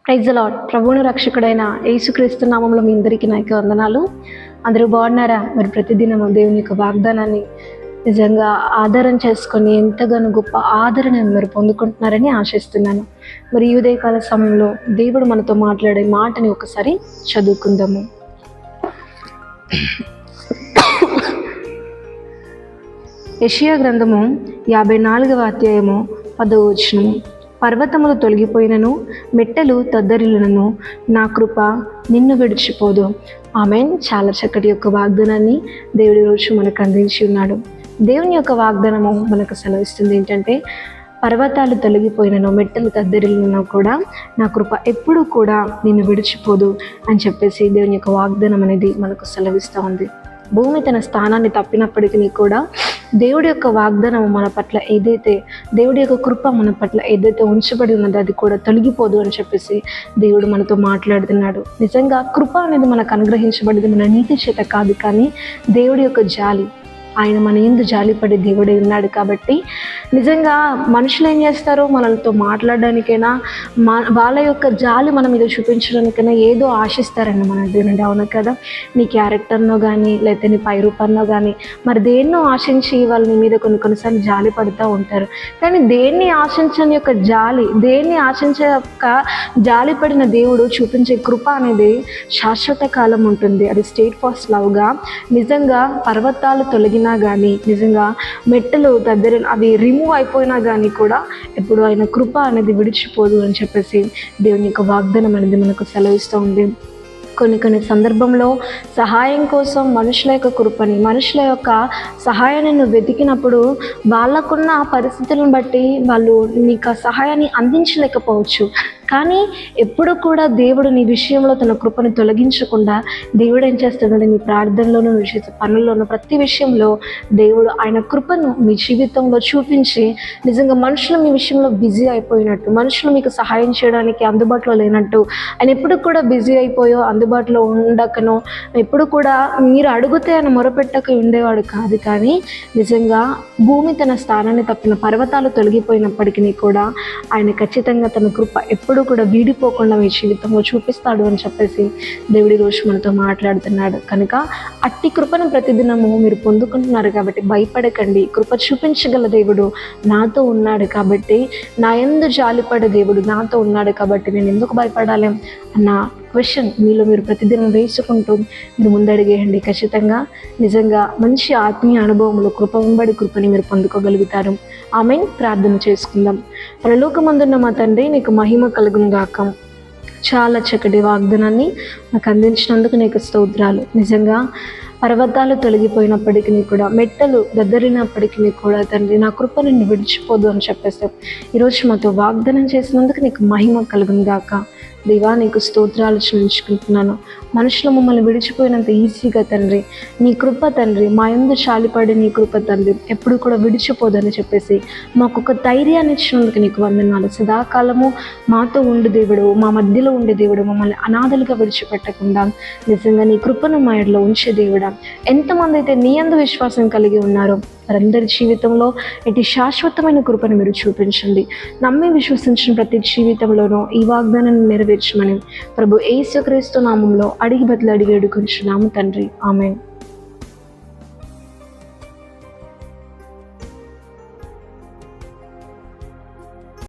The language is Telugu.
Praise the lord. ప్రభువును రక్షకుడైన యేసుక్రీస్తు నామంలో మీ అందరికీ నా యొక్క వందనాలు. అందరూ బాగున్నారా? మరి ప్రతిదినం దేవుని యొక్క వాగ్దానాన్ని నిజంగా ఆధారం చేసుకొని ఎంతగానో గొప్ప ఆదరణను మీరు పొందుకుంటున్నారని ఆశిస్తున్నాను. మరి ఈ ఉదయకాల సమయంలో దేవుడు మనతో మాట్లాడే మాటని ఒకసారి చదువుకుందాము. యెషయా గ్రంథము 54వ అధ్యాయము 10వ వచనము. పర్వతములు తొలగిపోయినను, మెట్టెలు తద్దరిల్లునను, నా కృప నిన్ను విడిచిపోదు. ఆమేన్. చాలా చక్కటి యొక్క వాగ్దానాన్ని దేవుడి రోజు మనకు అందించి ఉన్నాడు. దేవుని యొక్క వాగ్దానము మనకు సెలవిస్తుంది ఏంటంటే, పర్వతాలు తొలగిపోయినను, మెట్టెలు తద్దరిల్లునను కూడా నా కృప ఎప్పుడూ కూడా నిన్ను విడిచిపోదు అని చెప్పేసి దేవుని యొక్క వాగ్దానం అనేది మనకు సెలవిస్తూ ఉంది. భూమి తన స్థానాన్ని తప్పినప్పటికీ కూడా దేవుడి యొక్క వాగ్దానం మన పట్ల ఏదైతే, దేవుడి యొక్క కృప మన పట్ల ఏదైతే ఉంచబడి ఉన్నదో అది కూడా తొలగిపోదు అని చెప్పేసి దేవుడు మనతో మాట్లాడుతున్నాడు. నిజంగా కృప అనేది మనకు అనుగ్రహించబడింది మన నీతి చేత కాదు, కానీ దేవుడి యొక్క జాలి. ఆయన మన యందు జాలిపడే దేవుడే ఉన్నాడు. కాబట్టి నిజంగా మనుషులు ఏం చేస్తారో మనలతో మాట్లాడడానికైనా, వాళ్ళ యొక్క జాలి మన మీద చూపించడానికైనా ఏదో ఆశిస్తారండి మన దేవుని. అవును కదా? నీ క్యారెక్టర్నో కానీ, లేకపోతే నీ పై రూపాన్నో కానీ, మరి దేన్నో ఆశించి వాళ్ళు నీ మీద కొన్నిసార్లు జాలి పడుతూ ఉంటారు. కానీ దేన్ని ఆశించని యొక్క జాలి, దేన్ని ఆశించే యొక్క జాలి పడిన దేవుడు చూపించే కృప అనేది శాశ్వత కాలం ఉంటుంది. అది స్టేట్ ఫాస్ట్ లవ్గా. నిజంగా పర్వతాలు తొలగినా కానీ, నిజంగా మెట్టలు అవి రిమూవ్ అయిపోయినా కానీ కూడా ఎప్పుడు ఆయన కృప అనేది విడిచిపోదు అని చెప్పేసి దేవుని యొక్క వాగ్దానం అనేది మనకు సెలవిస్తూ ఉంది. కొన్ని సందర్భంలో సహాయం కోసం మనుషుల యొక్క కృపని, మనుషుల యొక్క సహాయాన్ని నువ్వు వెతికినప్పుడు వాళ్ళకున్న పరిస్థితులను బట్టి వాళ్ళు నీకు ఆ సహాయాన్ని అందించలేకపోవచ్చు. కానీ ఎప్పుడు కూడా దేవుడు నీ విషయంలో తన కృపను తొలగించకుండా దేవుడు ఏం చేస్తాడంటే, నీ ప్రార్థనలోనూ, నువ్వు చేసే పనుల్లోనూ, ప్రతి విషయంలో దేవుడు ఆయన కృపను మీ జీవితంలో చూపించి, నిజంగా మనుషులు మీ విషయంలో బిజీ అయిపోయినట్టు, మనుషులు మీకు సహాయం చేయడానికి అందుబాటులో లేనట్టు, ఆయన ఎప్పుడు కూడా బిజీ అయిపోయో అందుబాటులో ఉండకనో, ఎప్పుడు కూడా మీరు అడిగితే ఆయన మొరపెట్టక ఉండేవాడు కాదు. కానీ నిజంగా భూమి తన స్థానాన్ని తప్పిన, పర్వతాలు తొలగిపోయినప్పటికీ కూడా ఆయన ఖచ్చితంగా తన కృప ఎప్పుడు కూడా వీడిపోకుండా మీ జీవితంలో చూపిస్తాడు అని చెప్పేసి దేవుడి రోజు మనతో మాట్లాడుతున్నాడు. కనుక అట్టి కృపను ప్రతిదినము మీరు పొందుకుంటున్నారు కాబట్టి భయపడకండి. కృప చూపించగల దేవుడు నాతో ఉన్నాడు కాబట్టి, నా యందు జాలిపడే దేవుడు నాతో ఉన్నాడు కాబట్టి నేను ఎందుకు భయపడాలి అన్న క్వశ్చన్ మీలో మీరు ప్రతిదినం వేసుకుంటూ మీరు ముందడిగేయండి. ఖచ్చితంగా నిజంగా మంచి ఆత్మీయ అనుభవంలో కృప వెంబడి కృపని మీరు పొందుకోగలుగుతారు. ఆమేన్. ప్రార్థన చేసుకుందాం. పరలోకమందున్న మా తండ్రి, నీకు మహిమ కలుగును గాక. చాలా చక్కటి వాగ్దానాన్ని నాకు అందించినందుకు నీకు స్తోత్రాలు. నిజంగా పర్వతాలు తొలగిపోయినప్పటికీ కూడా, మెట్టలు దద్దరినప్పటికీ కూడా తండ్రి, నా కృప నిన్ను విడిచిపోదు అని చెప్పేసి ఈరోజు మాతో వాగ్దానం చేసినందుకు నీకు మహిమ కలుగును గాక. దేవా, నీకు స్తోత్రాలు చెల్లించుకుంటున్నాను. మనుషులు మమ్మల్ని విడిచిపోయినంత ఈజీగా తండ్రి, నీ కృప తండ్రి, మా యందు చాలిపడి నీ కృప తండ్రి ఎప్పుడు కూడా విడిచిపోదని చెప్పేసి మాకు ఒక ధైర్యాన్ని ఇచ్చినందుకు నీకు వందనాలు. సదాకాలము మాతో ఉండే దేవుడు, మా మధ్యలో ఉండే దేవుడు, మమ్మల్ని అనాథలుగా విడిచిపెట్టకుండా నిజంగా నీ కృపను మా ఎడలో ఉంచే దేవుడా. ఎంతమంది అయితే నీ యందు విశ్వాసం కలిగి ఉన్నారో వారందరి జీవితంలో ఇటు శాశ్వతమైన కృపను మీరు చూపించండి. నమ్మి విశ్వసించిన ప్రతి జీవితంలోనూ ఈ వాగ్దానాన్ని నెరవేర్చమని ప్రభు యేసుక్రీస్తు నామంలో అడిగి వేడుకుంటున్నాము తండ్రి. ఆమేన్.